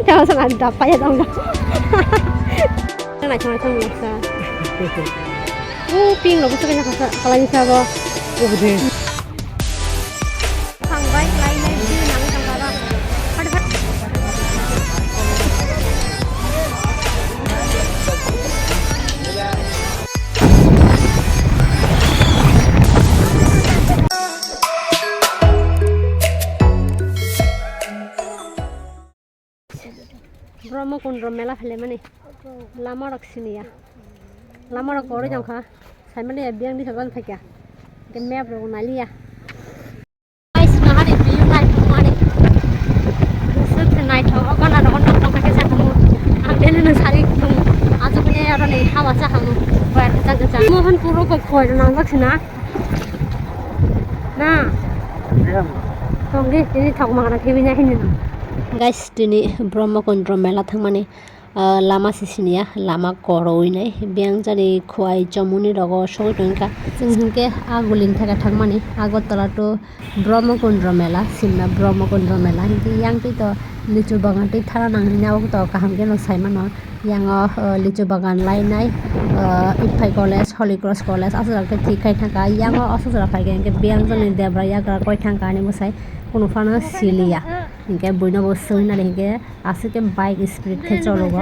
Theo sang ăn đập phải đâu đâu. Cái này trong này sao? Pin nó cũng sẽ cái kalau như sao đó. Betul. Thằng vay lấy này đi nắng trong đó. Phát phát. Brahmakund মেলা ফেলে মানে লামা রাখছিনিয়া লামা রাখ করে যাও খা সাই মানে বিয়াং দি থাকান থাকিয়া কে map rho নালিয়া guys না হারে বিউ নাই মানে সব নাই তো অগনা রকম টক টক কে সাথে আম দেনে না সারি আজ কোনে আর নেই হাওয়া চা হামু বাইরে জায়গা যা মোহন পুরো কো কই না লাগছিনা না সঙ্গে তিনি থাক মাগনা খেবি না হিনে গাইস তিনি ব্রহ্মকুণ্ড মেলা থাকমানে লামা সিসিনিয়া লামা করই নাই বিয়াং জানি খোয়াই চমুনি রগ সগৈ টংকা जोंके आगुलिन थाका थाकमाने আগরতলাটো ব্রহ্মকুণ্ড মেলা সিমনা ব্রহ্মকুণ্ড মেলা হিंके यांगति तो लिचु बागान ति थारा नांगनि नाव तो काहामके न साइमानो यांग लिचु बागान लाइनाय इफाइ कलेज हलि क्रस कलेज आसराके थिखाय थाका यांग असरा फाइगे बियां जनि देब्रा याग्रा कय थांका नि बसाय কোনো ফানা সিলিয়া ইনকে বইনা বসই না রেগে আছে কে বাইক স্পিড খে চলব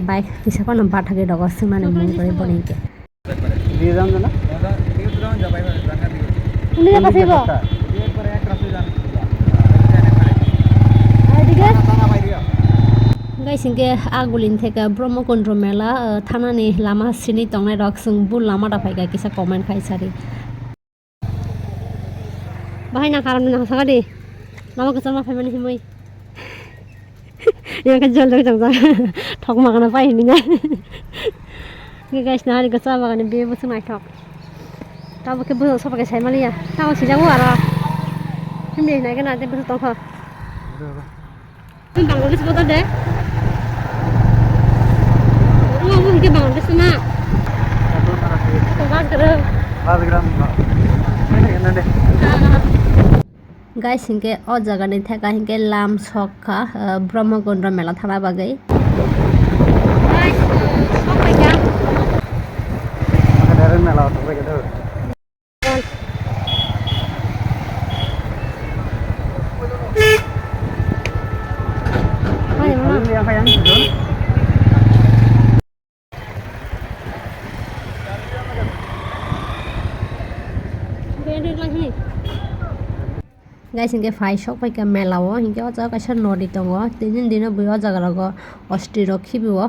বাইক কিসা কোন বাঠাকে ডগস মানে মন করে বনিকে দিয়ে যাম না উনি কাছেব এরপরে এক রাতে যান আইদিকে গাইসিনকে আগুলিন থেকে ব্রহ্মকুণ্ড মেলা থানানি লামা সিনি তংনাই রকসং বুল লামাটা ফাইগা কিসা কমেন্ট খাইসারি বাহাই না কারণ না সাগাদি Nama kesel mah family himoy. Yang kejol tuh jangan thok makan apa ini nya. Ini guys nah di kesel makan biar busuk naik thok. Tahu pakai busuk so pakai saya malia. Tahu sih jago ara. Ini naik kan nanti busuk tong kah. Ini bangun di sebelah deh. Oh mau kita bangun di sana. Pas kerem. Pas kerem. Ini kan deh. Guys हिंके ओ जगह नि थाका हिंके लाम छक्का ब्रह्मकुण्ड मेला थाना बागै guys सबै क्या ada मेला होता है gitu Hai mama yang kayak gitu Beda lagi nih guys हिंके फाइ शक फाइका मेलाओ हिंके अजा काइसा नदी दङ तिन दिन बुयो जागारागो अष्टि रखिबिओ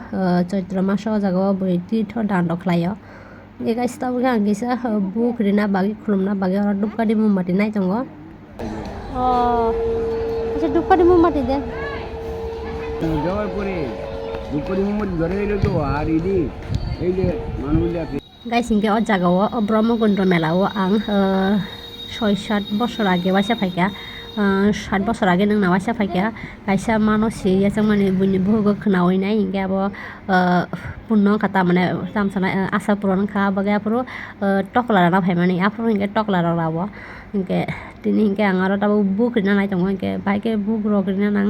चैत्र मास जागाव बुइ तीर्थ दान खलायो ए गाइस ताबो गांगिसा बुक रिना बागि खुलुमना बागि अर दुपकादि मुमाति नाय दङ अच्छा दुपकादि मुमाति दे যাওয়ার পরে দুপুরি মুমাতি ধরে এলো তো আর ইদি এই যে মানুষগুলা गाइस हिंके अ जागाव ब्रह्मकुण्ड मेलाओ आं 6-7 বছর আগে বাসা ফাইকা 7 বছর আগে नों नावासा फाइका काइसा मानसि याजों माने बुनि भोग खनावै नाय हिंगे अब पुन्न खाता माने तामसाना आसा पुरन खा बगे आपुरो टकला ना फाइ माने आपुरो हिंगे टकला रावो हिंगे तिनि हिंगे आंगारो ताबो बुक रिना नाय दङ हिंगे बाइके बुक रगरिना नां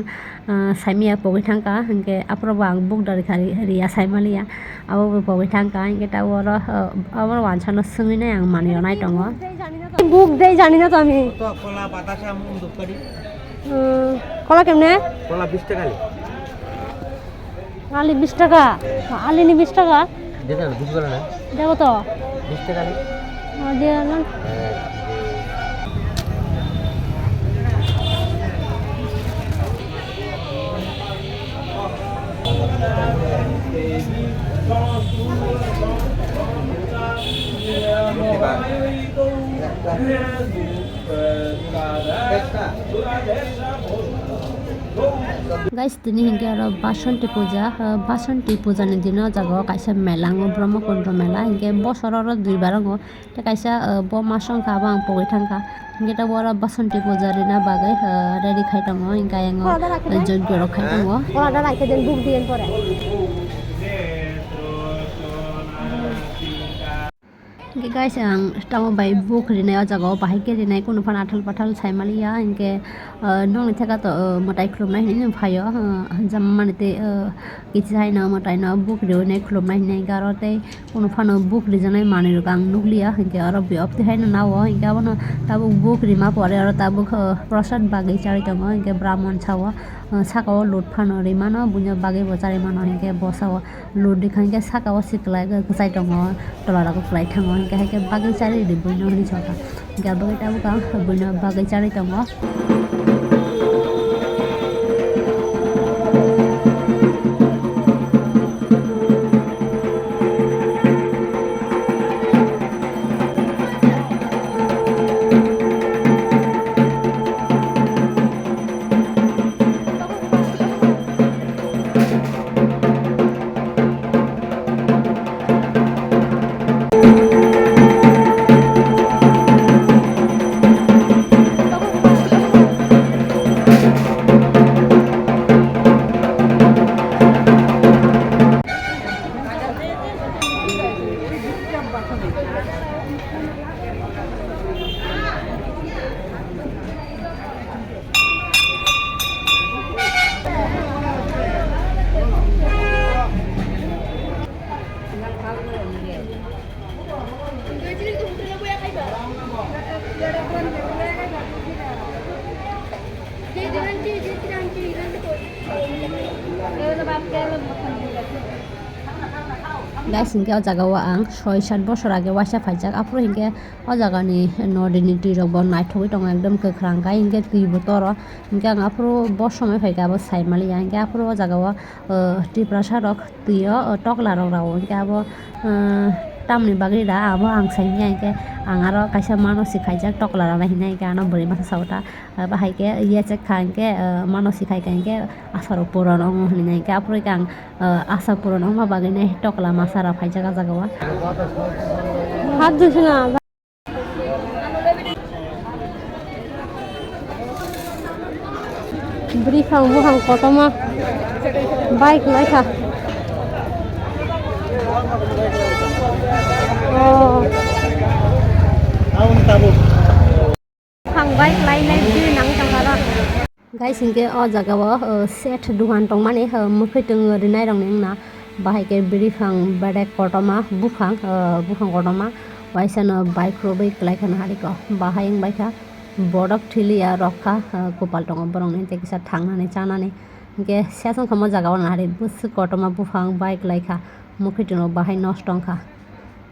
साइमिया पगै थांका हिंगे आपुरो बां बुक दारि खारि रिया साइमालिया आबो पगै थांका हिंगे ताबो आबो वानसानो सोङै नाय आं मानियो नाय दङ বুক দেই জানি না তো আমি তো কলা বাতাসা মুন দুপকারি কলা কেমনে কলা 20 টাকা আলি 20 টাকা আলি নি 20 টাকা দেনা বুঝবো না দেবো তো 20 টাকা দিয়ে না गाइस दिनै हिंगे आरो बासन्ती पूजानि दिनाव जागाव काइसा मेलाङो ब्रह्मकुण्ड मेला हिंगे बसराव 2 बाराङो ता काइसा ब मासंखा बां पगै थांका हिंगे ता बरा बासन्ती पूजारिना बागै रेडी खाइताङो हिंगा यांगो जग्य र खाइताङो कलादा राखे देन बुक दिएन परे guys ang tamo bai book rinai o jaga bahai ke rinai kuno fan athal pathal saimaliya inke nong theka to motai khlumnai ni phayo jammani te kichi hai na motai na book rinai khlumnai nei garote kuno fan book rijanai mani rokang nukliya inke aro bi opti hai na nawo inke abono tabu book rima pore aro tabu prasad bagai chari tongo inke brahman chawo sakao loot phano rimano bunyo bagai bocari mano inke bosao loot dikhang ke sakao siklai ksai tongo tolara ko klai thango inke haike bagai chari ri bunyo ni chaka inke bagai tabu ka bunyo bagai chari tongo guys hingke o jaga o ang 6-7 bosor age waisa faijak apro hingke o jaga ni nodini tui rok bo naithogui tongo ekdom kwkhwrang gai hingke tui bo toro hingke ang apro bo somoi phaika abo saimaliya hingke apro o jaga o tui prasad rok tui o tokla rok rao hingke abo tamni bagri da abo ang saimya hingke ang aro kaisa manosi khaijak tokla rana hina hingke ano bori masa sauta aba haike yechek kha hingke manosi khaika hingke asaro puron ong hina hingke apro ang asa puron ong bagri nei tokla masara phaijak a jaga o hat dusna brifang buhang kotoma bike laika hang bike lai lai di nang tangara guys hingke o jaga o set duhan tongmani mukhai tung rinai rong nengna bahai ke brifang bedek kotoma bufang kotoma waisano bike robai klai khana hariko bahai ing baika bodok thilia rokha kopal tongo borong nei tekisa thangnani chanani hingke sesong khomo jaga o nari bus kotoma bufang bike laika mukhai tung bahai nostongkha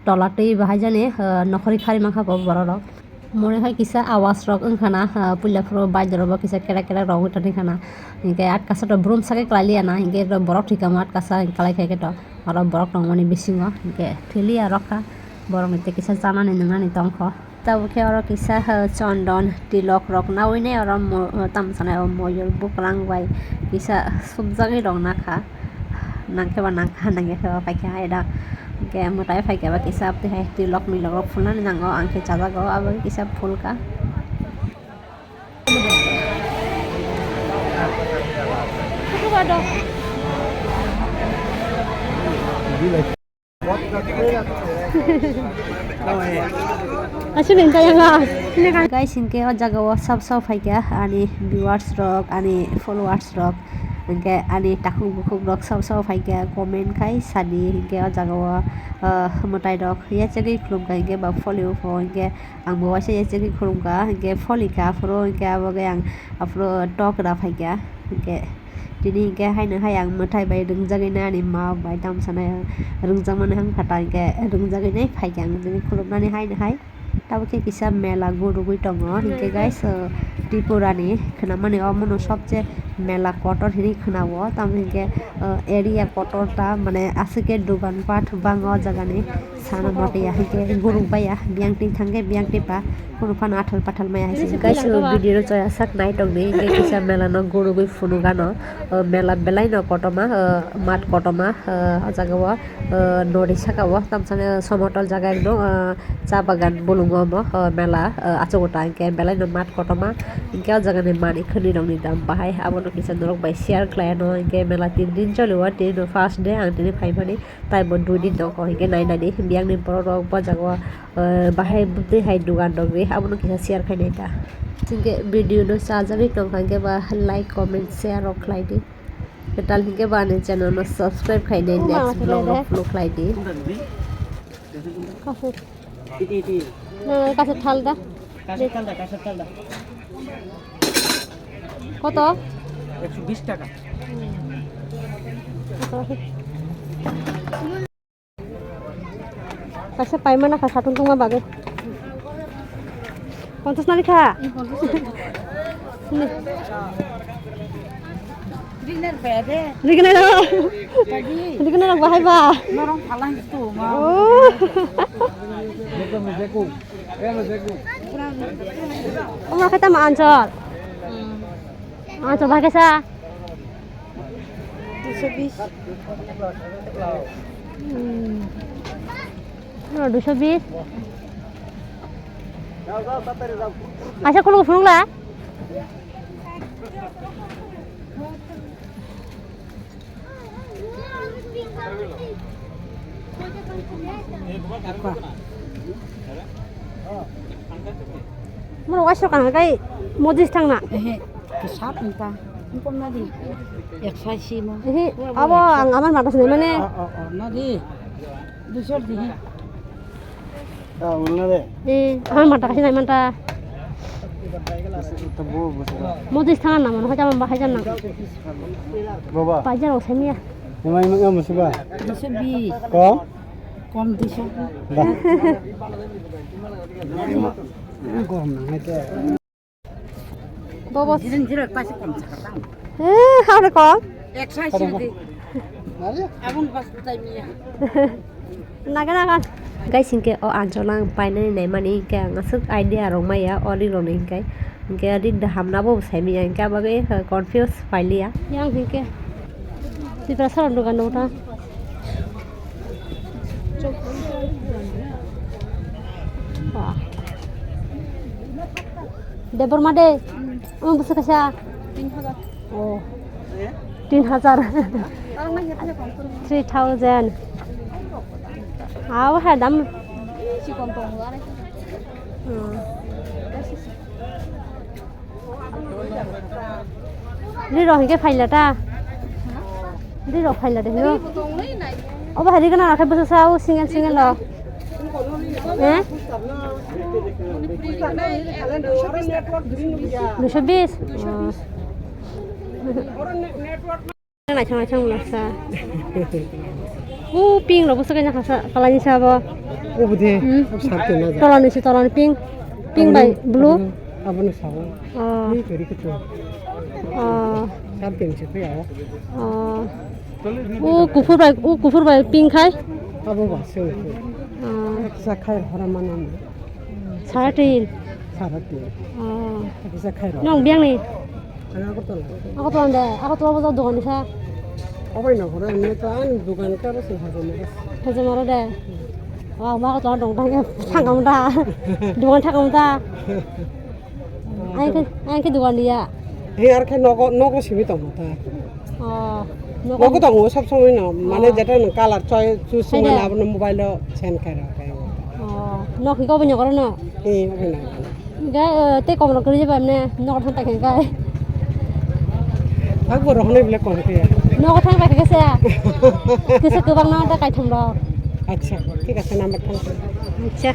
tolatei bahai jane nokhori khari mangkha ko borok mone hai kisa awas rok wngkhana puila pro bajar bo kisa kera kera rok utani khana hingke atkasa to brum sake klailia na hingke borok thikama atkasa kalai khai to aro borok tongmani bisingo hingke thilia rokha borok ni kisa janani nangani tongkho tabuke aro kisa chondon tilok rok nawui nei aro tamsane moyor buklang bai kisa subjagi rok nakha nangke ba nangkha nangke ba paikha aida ke motai phai ke ba kisap te hai tilok milok rok phulna nango angke chajago abo kisap phulka guys hingke o jaga o sab phai ke ani viewers rok ani followers rok hingke ani takhuk bukhuk rok sab phai ke comment khai sadi hingke o jaga o motai rok yechegi khulumka hingke ba follow pho hingke ang bo waisa yechegi khulumka hingke folika afro hingke abo ge ang afro tok ra phai ke hingke tini hingke haino hai ang motai bai rungjagui na ani ma bai tamsana rungjamani hang khata hingke rungjagui nei phai ke ang jeni khulumnani haino hai tabuke kisa mela gurugui tongo hingke guys tripurani khwnamani omono sobje mela kotor hini khwnao tam hingke area kotorta mane asike dogan pat bango jagani sana motiya hingke gurugbaia biangting thangke biangti pa kono fan athal pathal maya hise guys video ro chaya sak nai tongni hingke kisa mela no gurugui funugano mela belai no kotoma mat kotoma o jaga o nori sakao tamsane somotol jaga ekdom cha bagan bolungo mo mela achogota ke belai no mat kotoma ke o jaga ni mani khani rong ni dam bahai abono kisa norok bai share klai no ke mela 3 din choliwa te no first day ang tini phai mani tai bo 2 din no ko ke nai nai ni biang ni borok rok bo jago bahai bute hai dugan dog ni abono kisa share khai nai ta singke video no sajari tong kangke ba like comment share rok klai di ketal hingke ba ni channel no subscribe khai nei next vlog rok flow klai di কাছে থালটা কত 120 টাকা কাছে পাইমা না খা সাটুন তোমার বাগে 50 না লিখা Rigner bahai ba. Norong palang itu mau. Oh. Oma kata ma ancol. Ancol bahai kesa. 220. 220. Asa kulo phung la. Mau wasok kan kai modis tang na. Kesat entah. Impom nadi. Eksasi mau. Abo ang aman matas ni mane. Nadi. Dusur di. ఉన్నదే aman mata kasi na manta. Modis tang na mo ka jam bahai jan na. বাবা Pajar o semia. এমাই মগা মসবা 220. কম Kom 200. কম না এটা Bobo. Jiran pasti kom sakatang. Ada kok. Eksasi di. Abang pas tanya. Naga. Guys singke o anjolang painai nei mani ke ngasuk idea rong maya ori rong nei kai. Ke adi hamna bo semi yang ka bagai confuse failia. Yang singke. Di prasar ndugan nota. Wah. Debor made. Bisa kasih 3000. Oh. 3000. 3000. Aw hadam. Si kontong luar. Đi rồi cái phai là ta. Đi rồi phai là được không? Ô bà đi cái nào là cái bữa sau single lo. Eh? 220. Này trong là sa. Ping lo bus kanya kalau ni siapa? ও বুঝে সাথে না যা Tolong ping. Ping by blue. আপনি Sao Oh. এই করি কিছু Oh. সাথে নিছে পেও Oh. Kufur by ping khai. আবো বাসে একসা খাই হরা মানাম Saratin. সারাতে Oh. একসা খাই Nong biang ni. ana ko tol Aku tuan deh. Aku tuan betul doang ni sa. অবৈ না করে এমনি তো আন দোকান কারো সে হাজে না Haja maro deh. Wah, aku tuan dong thang kamu dah. Doang thang kamu dah. Anh cái doang dia. এই আর খাই নগো সীমিত মতা Oh. নগো তো সব সময় না মানে যেটা কালার চয় চুজ সময় না আপনার মোবাইল সেন্ড করে Oh. Nok kau punya korang nak. এই অবৈ না Cái tết còn nó cứ như vậy nè, nó thằng tay cái. আগো রহনে বিলে কোন কে Nó thằng tay cái xe. Cứ sẽ cứ bằng nó đã cái thằng đó. আচ্ছা ঠিক আছে number থাকবে Acha.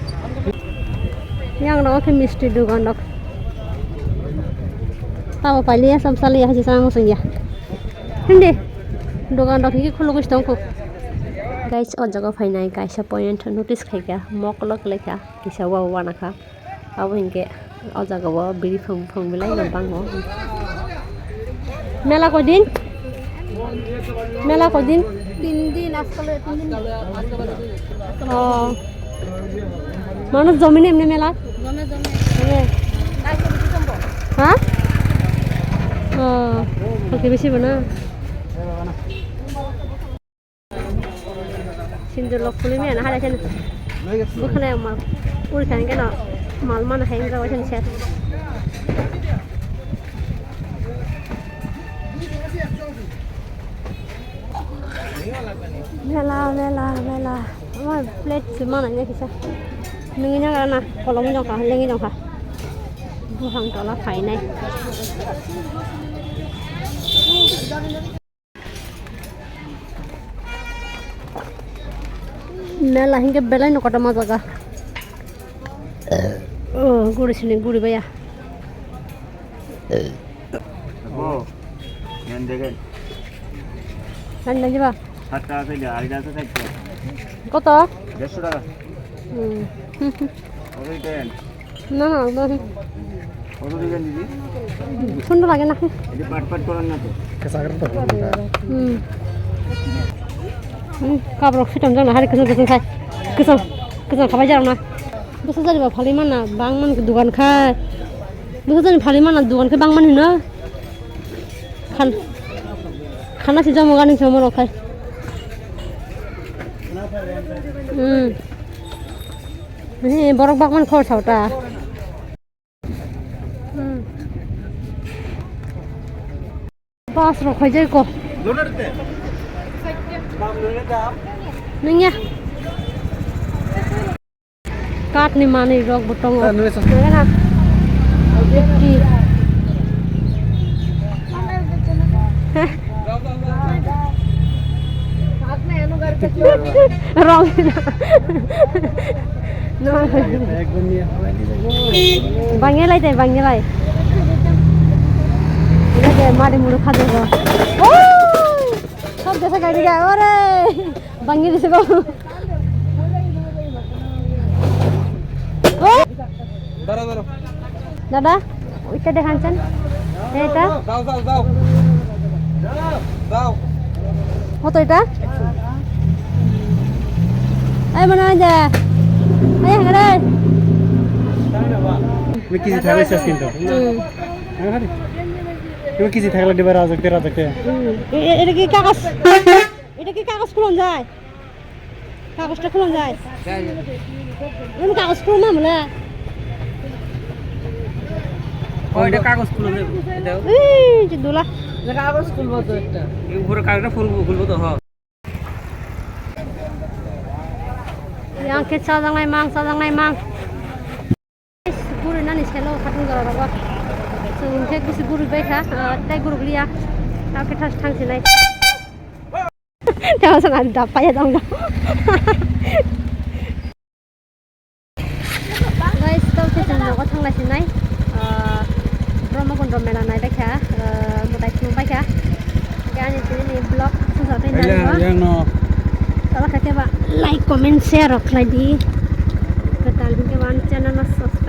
Yang nó cái mystery dugan dok. Tahu pali ya sam sali ya haji sang musing ya. Hindi. Dugan dok ini khulu kus tongku. Guys, on jaga fainai kaisa point notice khaika moklok lekha kisa wa wana kha. Abu hingke o jaga wa biri phang bilai no bangmo. Mela kodin? Mela kodin? 3 din আজকাল 3 din. Oh. মানুষ জমিনে এমনি মেলা? Jome. হ্যাঁ। Dai ko bisa jombo. হ্যাঁ? Oke বেশি না? Sindur lok kulimnya nah ada kan. Bukan yang mau. Urusan kan Mal mana hai ga wajan set. Mela. Ama plate semana nya kisa. Ningnya kana kolong jong ka lengi jong ka. Bu hang tola phai nai. Mela hinge belai no kota maza ka. Oh, guri sini guri baya. Oh, yang dekat. Kan lagi ba? Hatta saja, ada saja. Kota? 150 টাকা। ওই দেন। না না কত দিবেন দিদি? সুন্দর লাগে না এই যে পাট করেন না তো। কাবরক ফিটাম জানা হারি কিছু খায় কিছু খাবাই যাও না বুঝতে জানিবা ফালি মানা বাংমান দোকান খায় বুঝতে জানি ফালি মানা দোকান খায় বাংমান হিনা খানা সি জমো গানি জমো খায় বরক বাগমান খরচ ওটা বাস রখাই যায় কো nengnya kat ni mani rok botong kan rong bangnya lai ini deh mari mulu khade go সব দেশে গাড়ি যায় ওরে ভাঙিয়ে দিছে গো দাদা ওইটা দেখাচ্ছেন এইটা কত এটা এই মনে হয় যে এই রে তুমি কিছু থাকলে শেষ কিন্তু তুমি কিছু থাকলে দিবার আজ তেরা দেখতে এটা কি কাগজ খুলন যায় কাগজটা খুলন যায় আমি কাগজ খুলন না বলে ওইটা কাগজ খুলে দাও এই যে দোলা কাগজ খুলবো তো একটা এই উপরে কাগজটা খুলবো তো হ্যাঁ yang ke sadang lai mang guru nani selo khatun gara rawa so ke kisi guru baikha tai guru liya ta ke thas thang sinai ta sang ada dapat ya dong guys tau ke channel ko thang lai sinai Brahma Kundra mela nai baikha mutai thu baikha yani ini blog susah tai yang no kalau kakek pak like comment share rok lagi ketal ke wan channel subscribe